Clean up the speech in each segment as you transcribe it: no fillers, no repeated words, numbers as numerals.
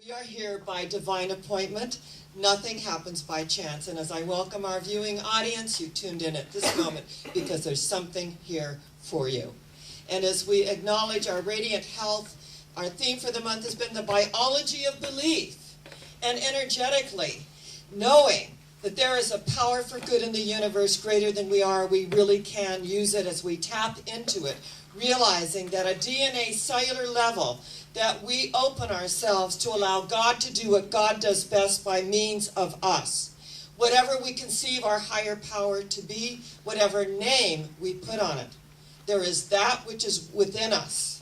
We are here by divine appointment. Nothing happens by chance. And as I welcome our viewing audience, you tuned in at this moment because there's something here for you. And as we acknowledge our radiant health, our theme for the month has been the biology of belief. And energetically, knowing that there is a power for good in the universe greater than we are, we really can use it as we tap into it, realizing that at DNA cellular level, that we open ourselves to allow God to do what God does best by means of us. Whatever we conceive our higher power to be, whatever name we put on it, there is that which is within us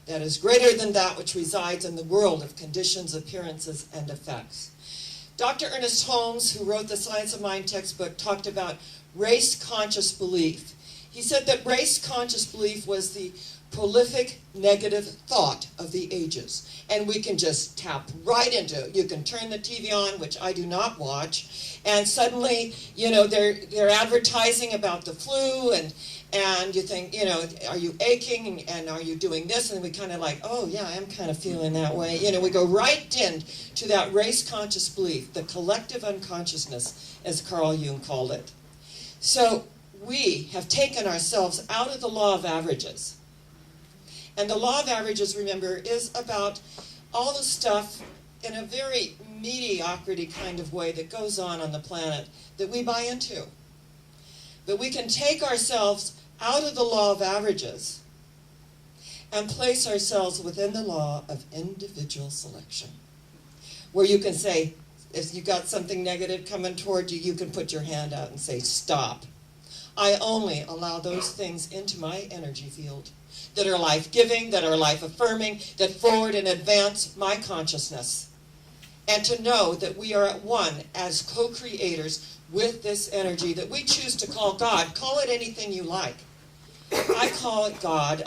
that is greater than that which resides in the world of conditions, appearances, and effects. Dr. Ernest Holmes, who wrote the Science of Mind textbook, talked about race-conscious belief. He said that race-conscious belief was the prolific negative thought of the ages. And we can just tap right into it. You can turn the TV on, which I do not watch, and suddenly, they're advertising about the flu, and you think, are you aching, and are you doing this? And we kind of like, oh yeah, I am kind of feeling that way. We go right in to that race-conscious belief, the collective unconsciousness, as Carl Jung called it. So we have taken ourselves out of the law of averages. And the law of averages, remember, is about all the stuff in a very mediocrity kind of way that goes on the planet that we buy into. But we can take ourselves out of the law of averages and place ourselves within the law of individual selection, where you can say, if you got something negative coming toward you, you can put your hand out and say, stop. I only allow those things into my energy field that are life-giving, that are life-affirming, that forward and advance my consciousness. And to know that we are at one as co-creators with this energy that we choose to call God. Call it anything you like. I call it God.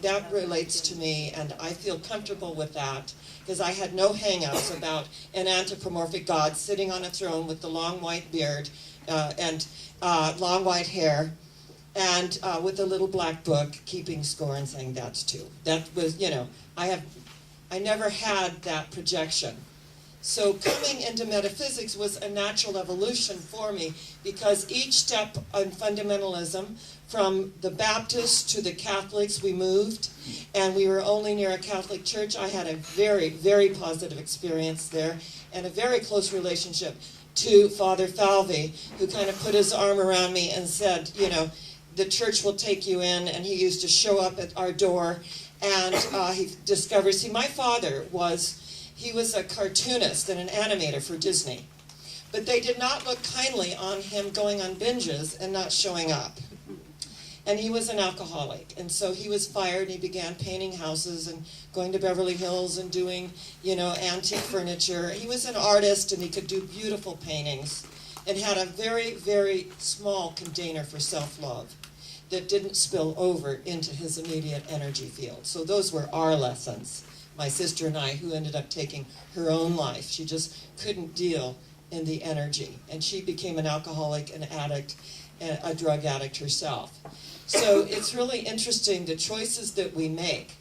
That relates to me, and I feel comfortable with that because I had no hang-ups about an anthropomorphic God sitting on a throne with the long white beard and long white hair, and with a little black book, keeping score and saying that's two. That was, I never had that projection. So coming into metaphysics was a natural evolution for me because each step in fundamentalism, from the Baptists to the Catholics, we moved, and we were only near a Catholic church. I had a very, very positive experience there and a very close relationship to Father Falvey, who kind of put his arm around me and said, the church will take you in, and he used to show up at our door, and he discovers, my father was a cartoonist and an animator for Disney, but they did not look kindly on him going on binges and not showing up. And he was an alcoholic, and so he was fired, and he began painting houses and going to Beverly Hills and doing, antique furniture. He was an artist, and he could do beautiful paintings, and had a very, very small container for self-love that didn't spill over into his immediate energy field. So those were our lessons. My sister and I, who ended up taking her own life. She just couldn't deal in the energy, and she became an alcoholic, an addict, and a drug addict herself. So it's really interesting, the choices that we make,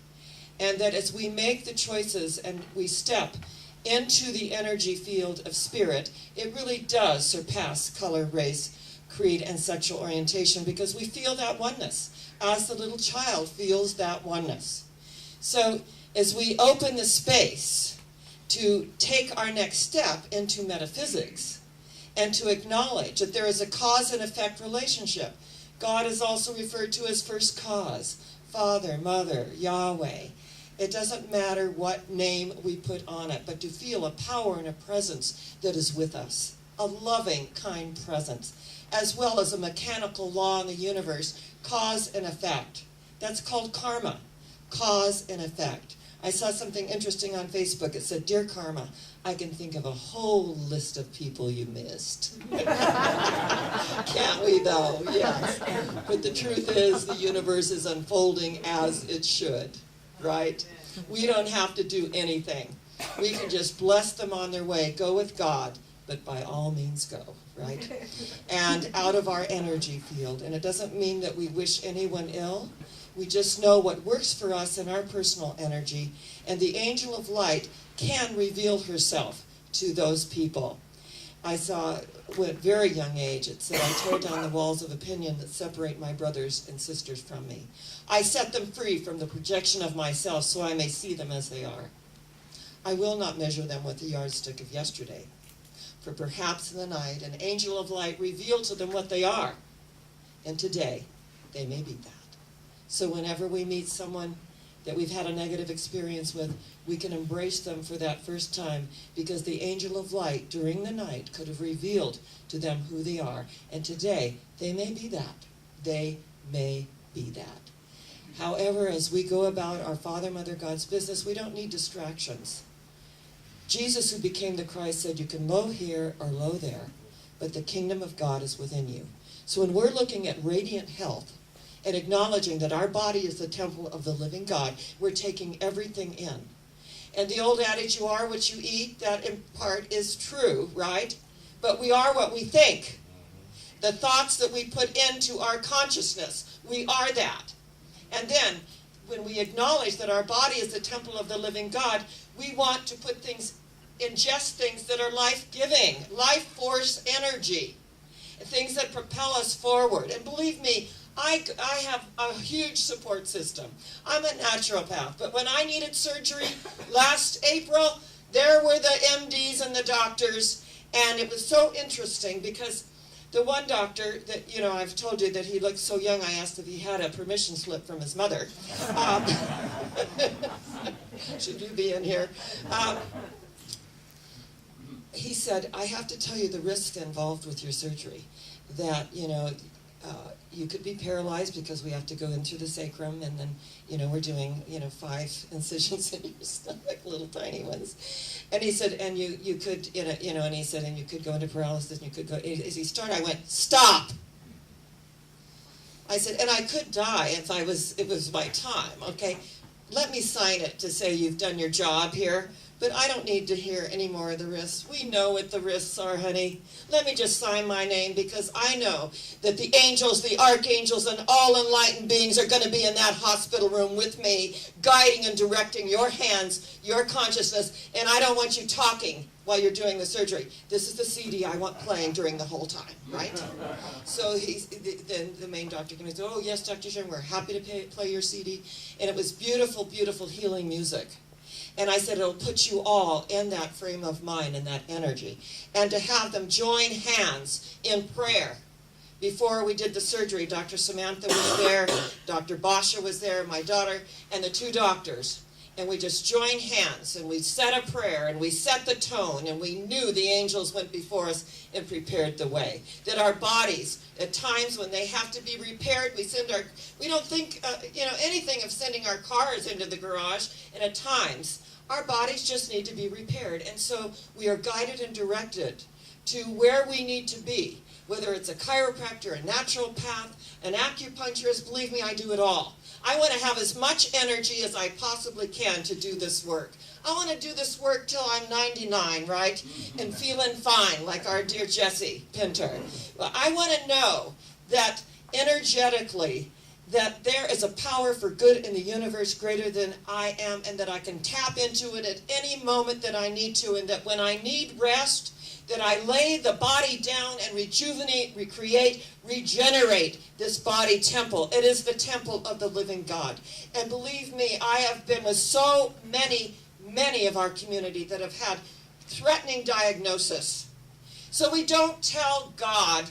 and that as we make the choices and we step into the energy field of spirit, it really does surpass color, race, creed, and sexual orientation, because we feel that oneness, as the little child feels that oneness. So as we open the space to take our next step into metaphysics and to acknowledge that there is a cause and effect relationship. God is also referred to as first cause, Father, Mother, Yahweh. It doesn't matter what name we put on it, but to feel a power and a presence that is with us, a loving, kind presence, as well as a mechanical law in the universe, cause and effect. That's called karma, cause and effect. I saw something interesting on Facebook. It said, "Dear Karma, I can think of a whole list of people you missed." Can't we, though? Yes. But the truth is, the universe is unfolding as it should, right? We don't have to do anything. We can just bless them on their way. Go with God, but by all means go, right? And out of our energy field. And it doesn't mean that we wish anyone ill. We just know what works for us in our personal energy, and the angel of light can reveal herself to those people. I saw, at a very young age, it said, I tear down the walls of opinion that separate my brothers and sisters from me. I set them free from the projection of myself so I may see them as they are. I will not measure them with the yardstick of yesterday, for perhaps in the night an angel of light revealed to them what they are, and today they may be that. So whenever we meet someone that we've had a negative experience with, we can embrace them for that first time, because the angel of light during the night could have revealed to them who they are. And today, they may be that. They may be that. However, as we go about our Father, Mother, God's business, we don't need distractions. Jesus, who became the Christ, said, you can low here or low there, but the kingdom of God is within you. So when we're looking at radiant health, and acknowledging that our body is the temple of the living God, we're taking everything in. And the old adage, you are what you eat, that in part is true, right? But we are what we think. The thoughts that we put into our consciousness, we are that. And then, when we acknowledge that our body is the temple of the living God, we want to put things, ingest things that are life-giving, life force energy, things that propel us forward. And believe me, I have a huge support system. I'm a naturopath, but when I needed surgery last April, there were the MDs and the doctors, and it was so interesting because the one doctor that, I've told you that he looked so young, I asked if he had a permission slip from his mother. Should you be in here? He said, I have to tell you the risks involved with your surgery, that, you could be paralyzed because we have to go into the sacrum, and then, we're doing, 5 incisions in your stomach, little tiny ones. And he said, and you could, and he said, and you could go into paralysis, and you could go, as he started, I went, stop! I said, and I could die if it was my time, okay? Let me sign it to say you've done your job here. But I don't need to hear any more of the risks. We know what the risks are, honey. Let me just sign my name, because I know that the angels, the archangels, and all enlightened beings are going to be in that hospital room with me, guiding and directing your hands, your consciousness, and I don't want you talking while you're doing the surgery. This is the CD I want playing during the whole time, right? So then the main doctor came and said, oh, yes, Dr. Sherman, we're happy to play your CD. And it was beautiful, beautiful healing music. And I said, it'll put you all in that frame of mind and that energy. And to have them join hands in prayer. Before we did the surgery, Dr. Samantha was there, Dr. Basha was there, my daughter, and the 2 doctors. And we just joined hands, and we said a prayer, and we set the tone, and we knew the angels went before us and prepared the way. That our bodies, at times when they have to be repaired, we don't think anything of sending our cars into the garage, and at times our bodies just need to be repaired. And so we are guided and directed to where we need to be, whether it's a chiropractor, a naturopath, an acupuncturist. Believe me, I do it all. I want to have as much energy as I possibly can to do this work. I want to do this work till I'm 99, right? And feeling fine, like our dear Jessie Pinter. Well, I want to know that energetically, that there is a power for good in the universe greater than I am, and that I can tap into it at any moment that I need to, and that when I need rest, that I lay the body down and rejuvenate, recreate, regenerate this body temple. It is the temple of the living God. And believe me, I have been with so many of our community that have had threatening diagnosis. So we don't tell God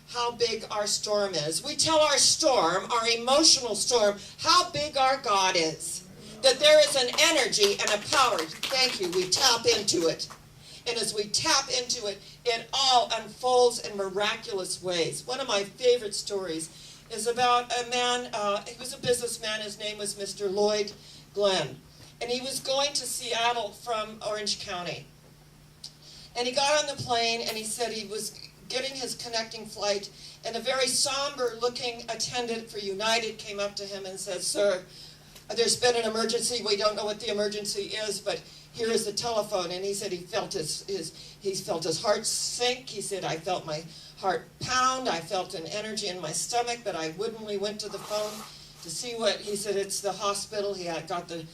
how big our storm is. We tell our storm, our emotional storm, how big our God is. That there is an energy and a power. Thank you. We tap into it. And as we tap into it, it all unfolds in miraculous ways. One of my favorite stories is about a man, he was a businessman, his name was Mr. Lloyd Glenn. And he was going to Seattle from Orange County. And he got on the plane, and he said he was getting his connecting flight, and a very somber-looking attendant for United came up to him and said, sir, there's been an emergency. We don't know what the emergency is, but here is the telephone. And he said he felt his heart sink. He said, I felt my heart pound. I felt an energy in my stomach, but I wouldn't. We went to the phone. to see what, he said it's the hospital. He had got the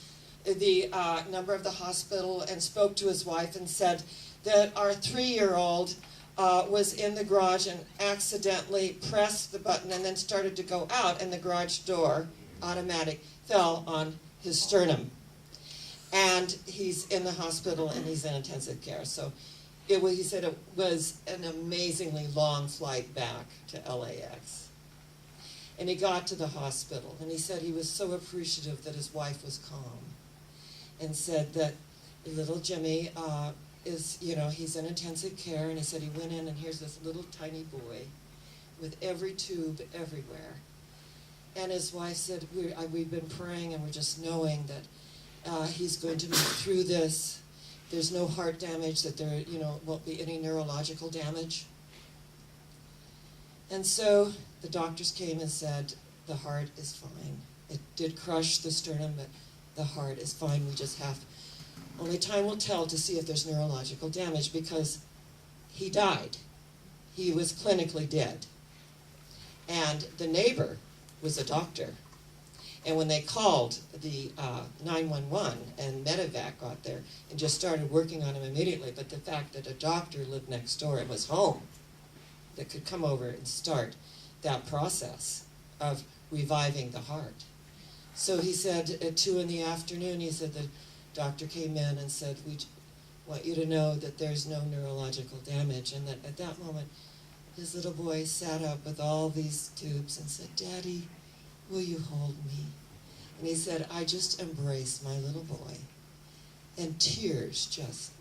number of the hospital and spoke to his wife and said that our 3-year-old was in the garage and accidentally pressed the button and then started to go out, and the garage door, automatic, fell on his sternum. And he's in the hospital and he's in intensive care. So he said it was an amazingly long flight back to LAX. And he got to the hospital and he said he was so appreciative that his wife was calm, and said that little Jimmy is, he's in intensive care, and he said he went in and here's this little tiny boy with every tube everywhere. And his wife said, we've been praying and we're just knowing that he's going to move through this. There's no heart damage, that there won't be any neurological damage. And so the doctors came and said the heart is fine. It did crush the sternum, but the heart is fine. We just have, only time will tell to see if there's neurological damage, because he died. He was clinically dead. And the neighbor was a doctor. And when they called the 911 and Medevac got there and just started working on him immediately, but the fact that a doctor lived next door and was home that could come over and start that process of reviving the heart. So he said at 2 in the afternoon, he said the doctor came in and said, we want you to know that there's no neurological damage. And that at that moment, his little boy sat up with all these tubes and said, Daddy, will you hold me? And he said, I just embraced my little boy. And tears just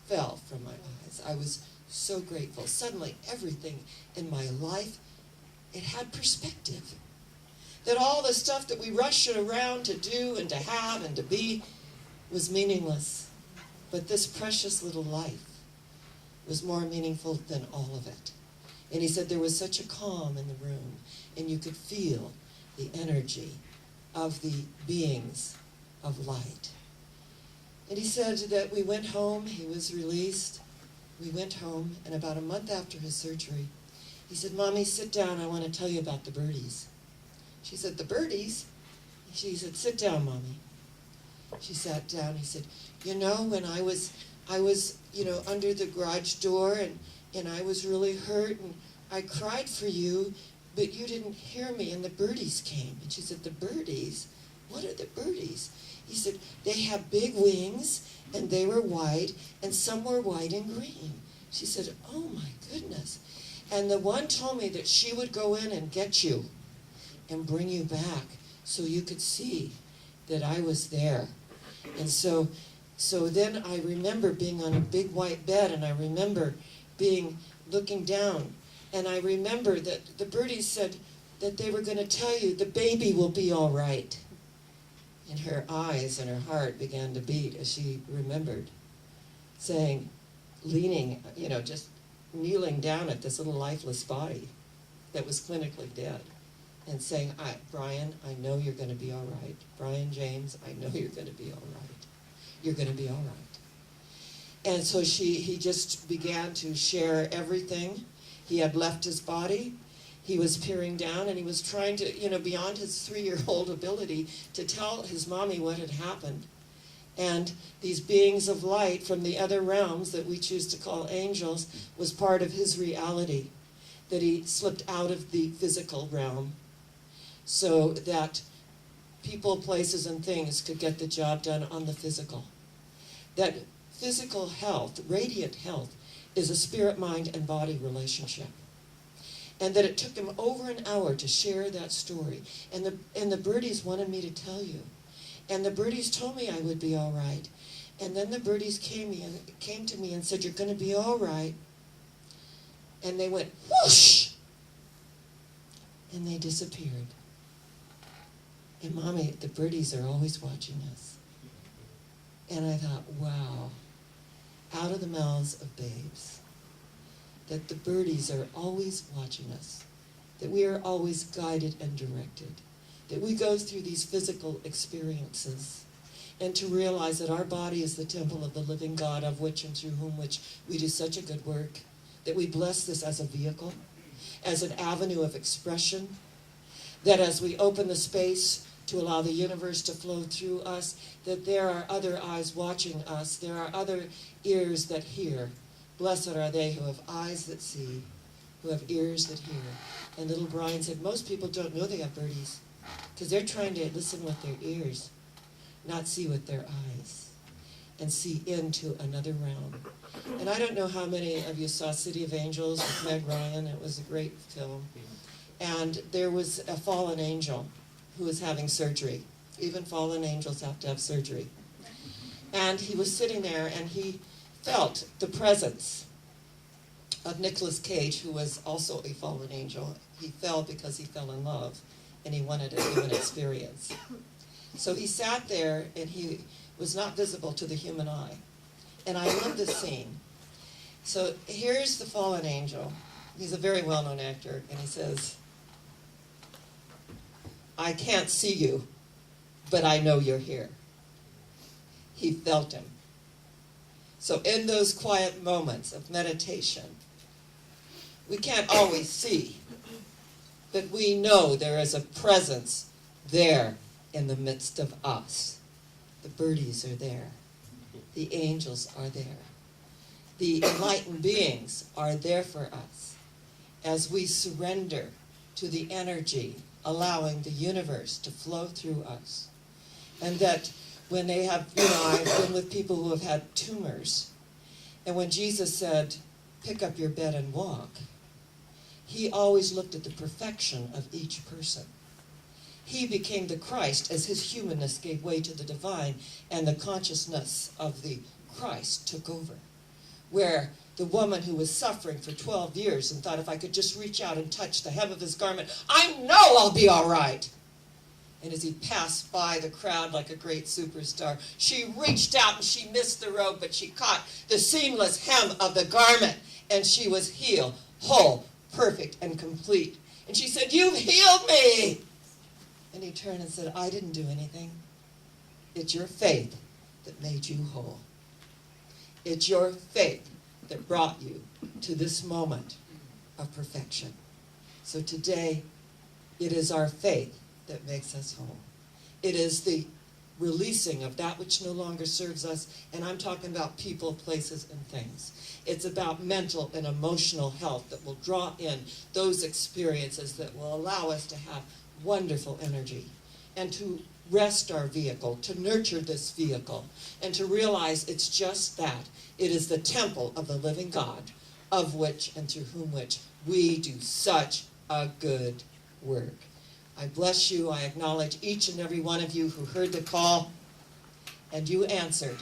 fell from my eyes. I was so grateful. Suddenly, everything in my life, it had perspective. That all the stuff that we rush around to do and to have and to be was meaningless. But this precious little life was more meaningful than all of it. And he said there was such a calm in the room, and you could feel the energy of the beings of light. And he said that we went home, he was released. We went home, and about a month after his surgery, he said, Mommy, sit down, I want to tell you about the birdies. She said, the birdies? She said, sit down, Mommy. She sat down. He said, when I was under the garage door, and I was really hurt, and I cried for you, but you didn't hear me, and the birdies came. And she said, the birdies? What are the birdies? He said, they have big wings, and they were white, and some were white and green. She said, oh my goodness. And the one told me that she would go in and get you and bring you back so you could see that I was there. And so then I remember being on a big white bed, and I remember looking down, and I remember that the birdies said that they were going to tell you the baby will be all right. And her eyes and her heart began to beat as she remembered, saying, leaning, just kneeling down at this little lifeless body that was clinically dead, and saying, Brian, I know you're going to be all right. Brian James, I know you're going to be all right. You're going to be all right. And so he just began to share everything. He had left his body. He was peering down, and he was trying to, beyond his 3-year-old ability, to tell his mommy what had happened. And these beings of light from the other realms that we choose to call angels was part of his reality, that he slipped out of the physical realm so that people, places, and things could get the job done on the physical. That physical health, radiant health, is a spirit, mind, and body relationship. And that it took him over an hour to share that story. And the birdies wanted me to tell you. And the birdies told me I would be all right. And then the birdies came to me and said, you're going to be all right. And they went, whoosh! And they disappeared. And Mommy, the birdies are always watching us. And I thought, wow, out of the mouths of babes, that the birdies are always watching us, that we are always guided and directed, that we go through these physical experiences, and to realize that our body is the temple of the living God, of which and through whom which we do such a good work, that we bless this as a vehicle, as an avenue of expression, that as we open the space to allow the universe to flow through us, that there are other eyes watching us, there are other ears that hear. Blessed are they who have eyes that see, who have ears that hear. And little Brian said, most people don't know they have birdies, because they're trying to listen with their ears, not see with their eyes, and see into another realm. And I don't know how many of you saw City of Angels with Meg Ryan. It was a great film. And there was a fallen angel who was having surgery. Even fallen angels have to have surgery. And he was sitting there, and he felt the presence of Nicolas Cage, who was also a fallen angel. He fell because he fell in love, and he wanted a human experience. So he sat there, and he was not visible to the human eye. And I love this scene. So here's the fallen angel. He's a very well-known actor, and he says, I can't see you, but I know you're here. He felt him. So in those quiet moments of meditation, we can't always see, but we know there is a presence there in the midst of us. The birdies are there. The angels are there. The enlightened beings are there for us as we surrender to the energy, allowing the universe to flow through us. And that when they have, I've been with people who have had tumors, and when Jesus said, pick up your bed and walk, he always looked at the perfection of each person. He became the Christ as his humanness gave way to the divine, and the consciousness of the Christ took over. Where the woman who was suffering for 12 years and thought, if I could just reach out and touch the hem of his garment, I know I'll be all right. And as he passed by the crowd like a great superstar, she reached out and she missed the robe, but she caught the seamless hem of the garment, and she was healed, whole, perfect, and complete. And she said, you've healed me. And he turned and said, I didn't do anything. It's your faith that made you whole. It's your faith that brought you to this moment of perfection. So today, it is our faith that makes us whole. It is the releasing of that which no longer serves us, and I'm talking about people, places, and things. It's about mental and emotional health that will draw in those experiences that will allow us to have wonderful energy and to rest our vehicle, to nurture this vehicle, and to realize it's just that. It is the temple of the living God, of which and through whom which we do such a good work. I bless you. I acknowledge each and every one of you who heard the call, and you answered,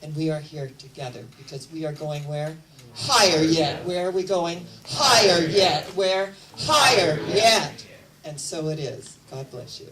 and we are here together because we are going where? Higher yet. Where are we going? Higher yet. Where? Higher yet. And so it is. God bless you.